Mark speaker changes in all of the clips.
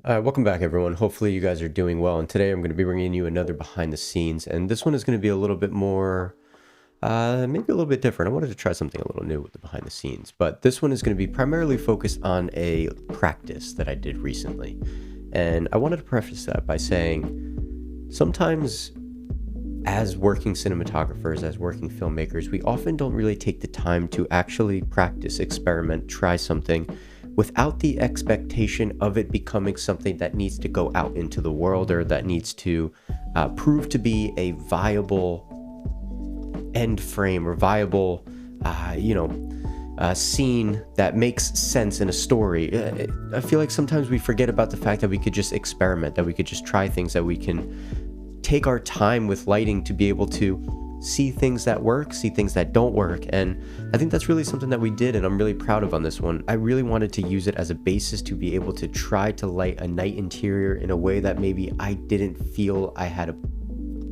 Speaker 1: Welcome back, everyone. Hopefully you guys are doing well, and today I'm going to be bringing you another behind the scenes, and this one is going to be a little bit more, maybe a little bit different. I wanted to try something a little new with the behind the scenes, but this one is going to be primarily focused on a practice that I did recently. And I wanted to preface that by saying sometimes as working cinematographers, as working filmmakers, we often don't really take the time to actually practice, experiment, try something without the expectation of it becoming something that needs to go out into the world or that needs to prove to be a viable end frame or viable, scene that makes sense in a story. I feel like sometimes we forget about the fact that we could just experiment, that we could just try things, that we can take our time with lighting to be able to see things that work, see things that don't work. And I think that's really something that we did, and I'm really proud of on this one. I really wanted to use it as a basis to be able to try to light a night interior in a way that maybe I didn't feel I had a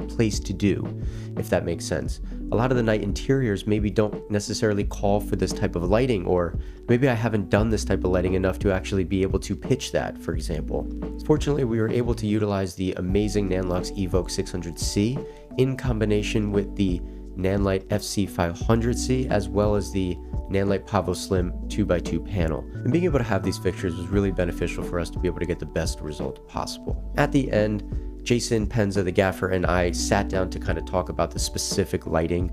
Speaker 1: place to do, if that makes sense. A lot of the night interiors maybe don't necessarily call for this type of lighting, or maybe I haven't done this type of lighting enough to actually be able to pitch that, for example. Fortunately, we were able to utilize the amazing Nanlux Evoke 600C in combination with the Nanlite FC500C, as well as the Nanlite Pavo Slim 2x2 panel. And being able to have these fixtures was really beneficial for us to be able to get the best result possible. At the end, Jason Penza, the gaffer, and I sat down to kind of talk about the specific lighting,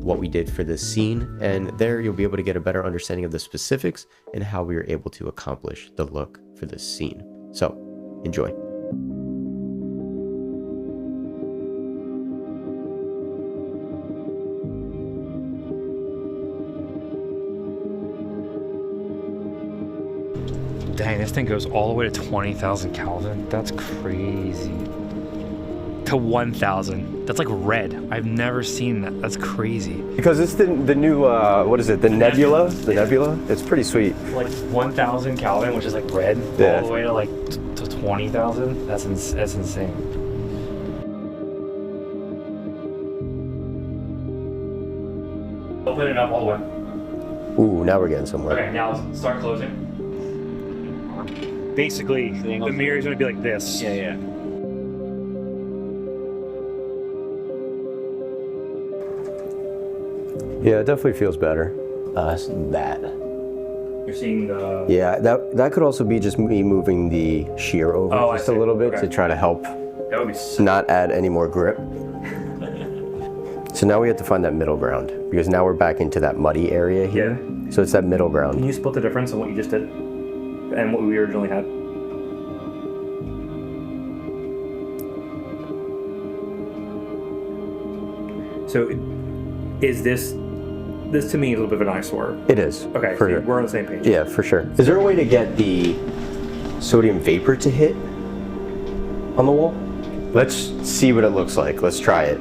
Speaker 1: what we did for this scene, and there you'll be able to get a better understanding of the specifics and how we were able to accomplish the look for this scene. So, enjoy.
Speaker 2: Dang, this thing goes all the way to 20,000 Kelvin. That's crazy. To 1,000. That's like red. I've never seen that. That's crazy.
Speaker 1: Because it's the new, what is it, the Nebula? The Nebula? It's pretty sweet.
Speaker 2: Like 1,000 Kelvin, which is like red,
Speaker 1: yeah,
Speaker 2: all the way to like to 20,000. That's insane. Open it up all the way.
Speaker 1: Ooh, now we're getting somewhere.
Speaker 2: Okay, now start closing. Basically, the mirror is going to be like this.
Speaker 3: Yeah.
Speaker 1: Yeah, it definitely feels better. That.
Speaker 2: You're seeing the...
Speaker 1: Yeah, that could also be just me moving the shear over just a little bit to try to help
Speaker 2: That would be so...
Speaker 1: not add any more grip. So now we have to find that middle ground, because now we're back into that muddy area here.
Speaker 2: Yeah.
Speaker 1: So it's that middle ground.
Speaker 2: Can you split the difference in what you just did and what we originally had? So is this to me is a little bit of an eyesore?
Speaker 1: It is.
Speaker 2: Okay,
Speaker 1: for
Speaker 2: so
Speaker 1: sure.
Speaker 2: we're on the same page.
Speaker 1: Yeah, for sure. Is there a way to get the sodium vapor to hit on the wall? Let's see what it looks like. Let's try it.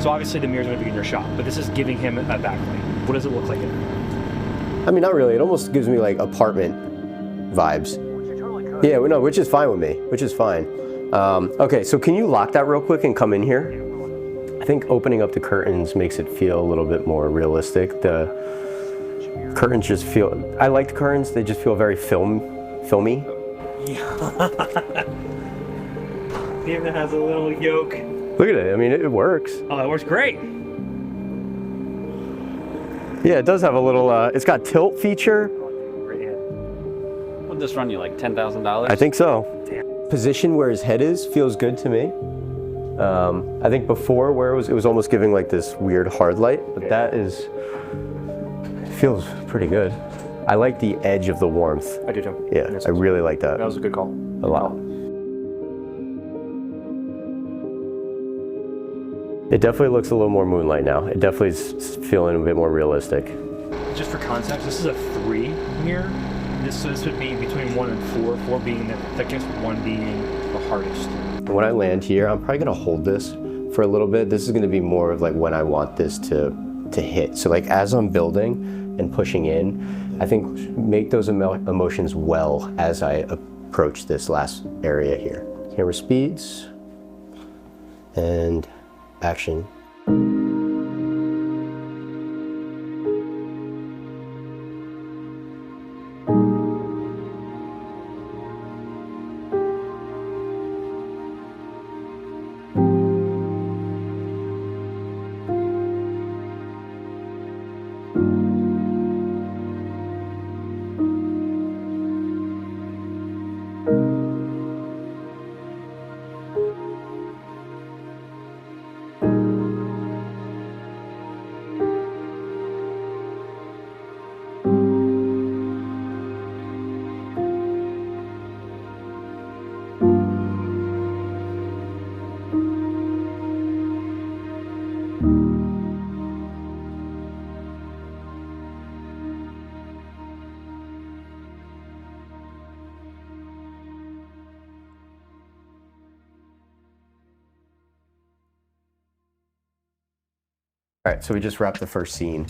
Speaker 2: So obviously the mirror's going to be in your shot, but this is giving him a backlight. What does it look like?
Speaker 1: I mean, not really. It almost gives me like apartment vibes. Yeah, no, which is fine with me, which is fine. Okay, so can you lock that real quick and come in here? I think opening up the curtains makes it feel a little bit more realistic. The curtains just feel, I like the curtains, they just feel very filmy.
Speaker 2: It even has a little yoke.
Speaker 1: Look at it, I mean, it works.
Speaker 2: Oh, that works great.
Speaker 1: Yeah, it does have a little, it's got tilt feature.
Speaker 3: Would this run you like $10,000?
Speaker 1: I think so.
Speaker 2: Damn.
Speaker 1: Position where his head is feels good to me. I think before where it was almost giving like this weird hard light, but that feels pretty good. I like the edge of the warmth.
Speaker 2: I do too.
Speaker 1: Yeah, I really like that.
Speaker 2: That was a good call.
Speaker 1: A lot. It definitely looks a little more moonlight now. It definitely is feeling a bit more realistic.
Speaker 2: Just for context, this is a 3 mirror. This would be between 1 and 4, 4 being the thickest, 1 being the hardest.
Speaker 1: When I land here, I'm probably gonna hold this for a little bit. This is gonna be more of like when I want this to hit. So like as I'm building and pushing in, I think make those emotions well as I approach this last area here. Camera speeds. And action. All right, so we just wrapped the first scene,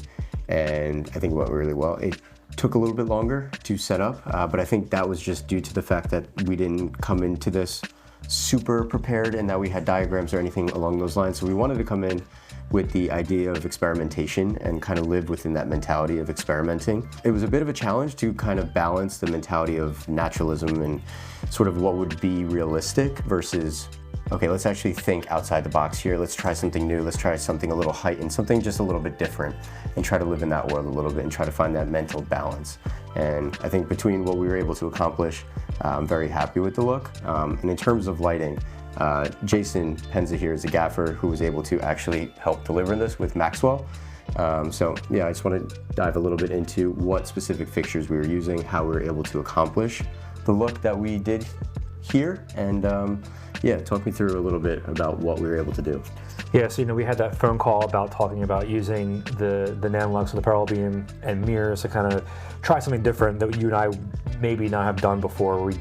Speaker 1: and I think it went really well. It took a little bit longer to set up, but I think that was just due to the fact that we didn't come into this super prepared and that we had diagrams or anything along those lines. So we wanted to come in with the idea of experimentation and kind of live within that mentality of experimenting. It was a bit of a challenge to kind of balance the mentality of naturalism and sort of what would be realistic versus, okay, let's actually think outside the box here. Let's try something new. Let's try something a little heightened, something just a little bit different, and try to live in that world a little bit and try to find that mental balance. And I think between what we were able to accomplish, I'm very happy with the look. And in terms of lighting, Jason Penza here is a gaffer who was able to actually help deliver this with Maxwell. So yeah, I just want to dive a little bit into what specific fixtures we were using, how we were able to accomplish the look that we did here, and yeah, talk me through a little bit about what we were able to do.
Speaker 2: Yeah, so we had that phone call about talking about using the Nanlux with the parallel beam and mirrors to kind of try something different that you and I maybe not have done before. Where we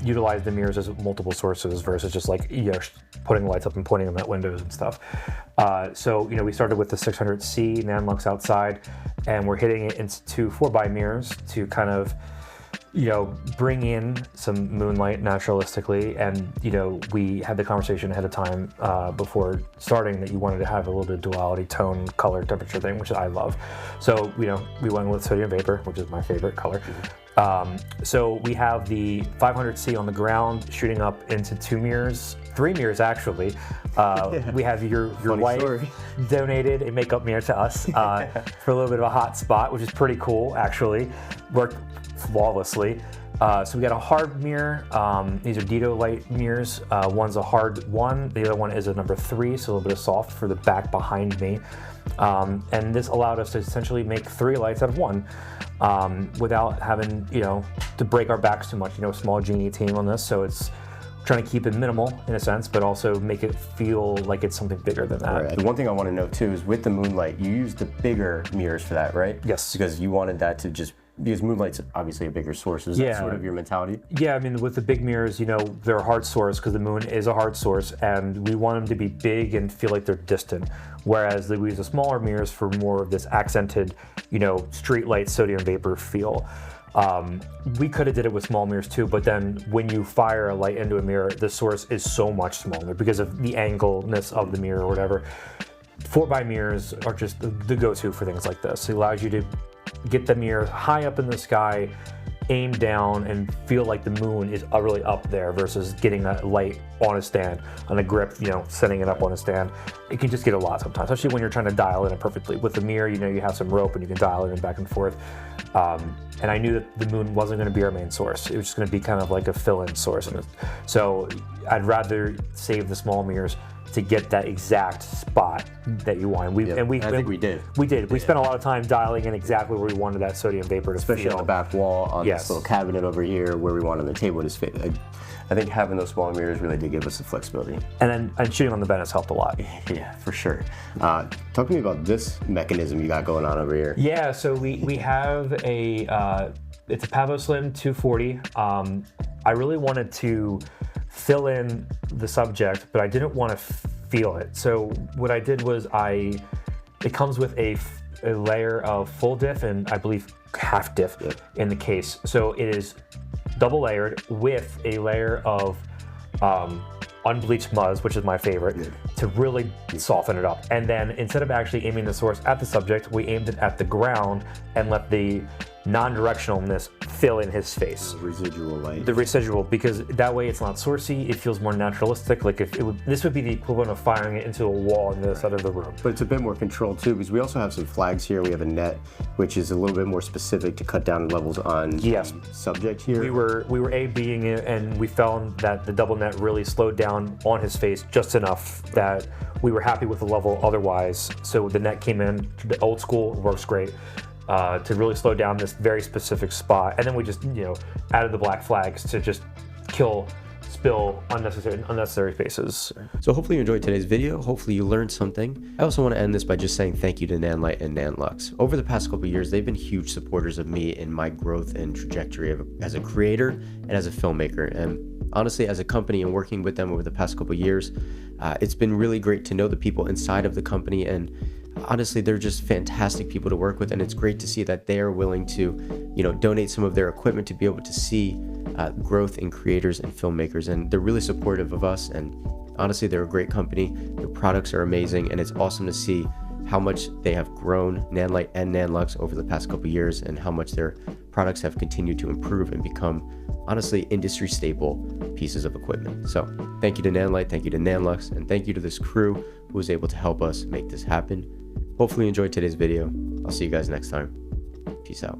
Speaker 2: utilize the mirrors as multiple sources versus just like putting lights up and pointing them at windows and stuff. So we started with the 600C Nanlux outside, and we're hitting it into 4x mirrors to kind of bring in some moonlight naturalistically. And we had the conversation ahead of time before starting that you wanted to have a little bit of duality, tone, color, temperature thing, which I love. So we went with sodium vapor, which is my favorite color. So we have the 500C on the ground shooting up into 2 mirrors, 3 mirrors actually. Yeah. We have your wife donated a makeup mirror to us for a little bit of a hot spot, which is pretty cool actually. Worked flawlessly. So we got a hard mirror. These are Dito light mirrors. One's a hard 1, the other one is a number 3, so a little bit of soft for the back behind me. And this allowed us to essentially make 3 lights out of 1 without having to break our backs too much. Small genie team on this, so it's trying to keep it minimal in a sense, but also make it feel like it's something bigger than that.
Speaker 1: Right. The one thing I want to note too is with the moonlight, you used the bigger mirrors for that, right?
Speaker 2: Yes.
Speaker 1: Because you wanted that to just, because moonlight's obviously a bigger source. Is that sort of your mentality?
Speaker 2: Yeah, I mean, with the big mirrors, they're a hard source because the moon is a hard source, and we want them to be big and feel like they're distant. Whereas we use the smaller mirrors for more of this accented, street light sodium vapor feel. We could have did it with small mirrors too, but then when you fire a light into a mirror, the source is so much smaller because of the angleness of the mirror or whatever. 4x mirrors are just the go-to for things like this. It allows you to get the mirror high up in the sky, aim down, and feel like the moon is really up there versus getting that light on a stand, on a grip, setting it up on a stand. It can just get a lot sometimes, especially when you're trying to dial in it perfectly. With the mirror, you have some rope and you can dial it in back and forth. And I knew that the moon wasn't going to be our main source. It was just going to be kind of like a fill-in source. So I'd rather save the small mirrors to get that exact spot that you want.
Speaker 1: I think we did.
Speaker 2: We did. We spent a lot of time dialing in exactly where we wanted that sodium vapor to
Speaker 1: Especially
Speaker 2: feel.
Speaker 1: on the back wall, on this little cabinet over here, where we wanted the table to fit. I think having those small mirrors really did give us the flexibility.
Speaker 2: And shooting on the Venice helped a lot.
Speaker 1: Yeah, for sure. Talk to me about this mechanism you got going on over here.
Speaker 2: Yeah, so we have it's a Pavo Slim 240. I really wanted to fill in the subject, but I didn't want to feel it. So what I did was it comes with a layer of full diff and I believe half diff in the case. So it is double layered with a layer of unbleached muzz, which is my favorite, to really soften it up. And then instead of actually aiming the source at the subject, we aimed it at the ground and let the non-directionalness fill in his face.
Speaker 3: Residual light.
Speaker 2: The residual, because that way it's not sourcey, it feels more naturalistic. Like if it would, this would be the equivalent of firing it into a wall on the other side of the room.
Speaker 3: But it's a bit more controlled too, because we also have some flags here. We have a net, which is a little bit more specific to cut down levels on subject here.
Speaker 2: We were A-Bing it, and we found that the double net really slowed down on his face just enough that we were happy with the level otherwise. So the net came in, the old school, works great. To really slow down this very specific spot, and then we just added the black flags to just spill unnecessary spaces.
Speaker 1: So hopefully you enjoyed today's video. Hopefully you learned something. I also want to end this by just saying thank you to Nanlite and Nanlux. Over the past couple of years, they've been huge supporters of me in my growth and trajectory as a creator and as a filmmaker. And honestly, as a company and working with them over the past couple of years, it's been really great to know the people inside of the company, and honestly, they're just fantastic people to work with, and it's great to see that they are willing to, donate some of their equipment to be able to see growth in creators and filmmakers, and they're really supportive of us. And honestly, they're a great company. Their products are amazing, and it's awesome to see how much they have grown, Nanlite and Nanlux, over the past couple of years, and how much their products have continued to improve and become, honestly, industry staple pieces of equipment. So thank you to Nanlite, thank you to Nanlux, and thank you to this crew who was able to help us make this happen. Hopefully you enjoyed today's video. I'll see you guys next time. Peace out.